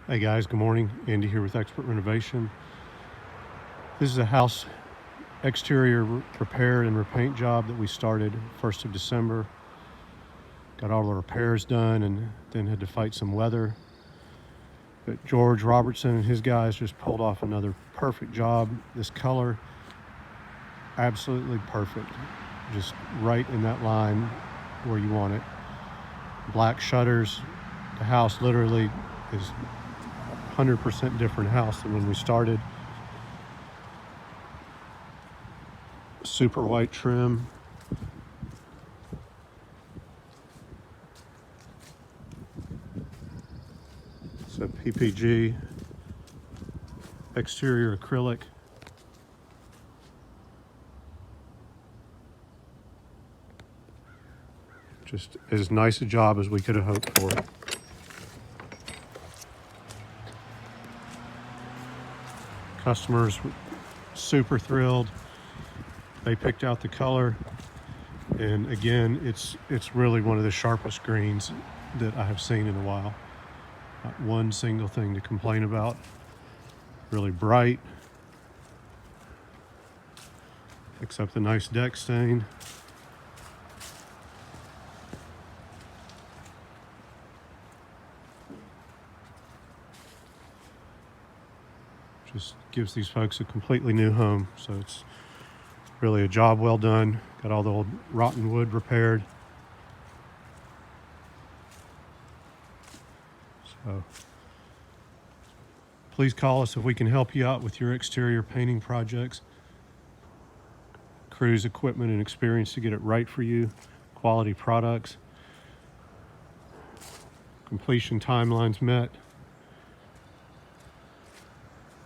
Hey guys, good morning. Andy here with Expert Renovation. This is a house exterior repair and repaint job that we started 1st of December. Got all the repairs done and then had to fight some weather. But George Robertson and his guys just pulled off another perfect job. This color, absolutely perfect. Just right in that line where you want it. Black shutters. The house literally is 100% different house than when we started. Super white trim. So PPG, exterior acrylic. Just as nice a job as we could have hoped for. Customers were super thrilled. They picked out the color, and again, it's really one of the sharpest greens that I have seen in a while. Not one single thing to complain about. Really bright, except the nice deck stain. Just gives these folks a completely new home. So it's really a job well done. Got all the old rotten wood repaired. So please call us if we can help you out with your exterior painting projects. Crews, equipment, and experience to get it right for you. Quality products. Completion timelines met.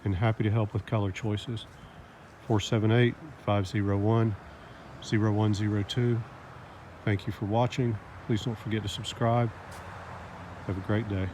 And happy to help with color choices. 478-501-0102. Thank you for watching. Please don't forget to subscribe. Have a great day.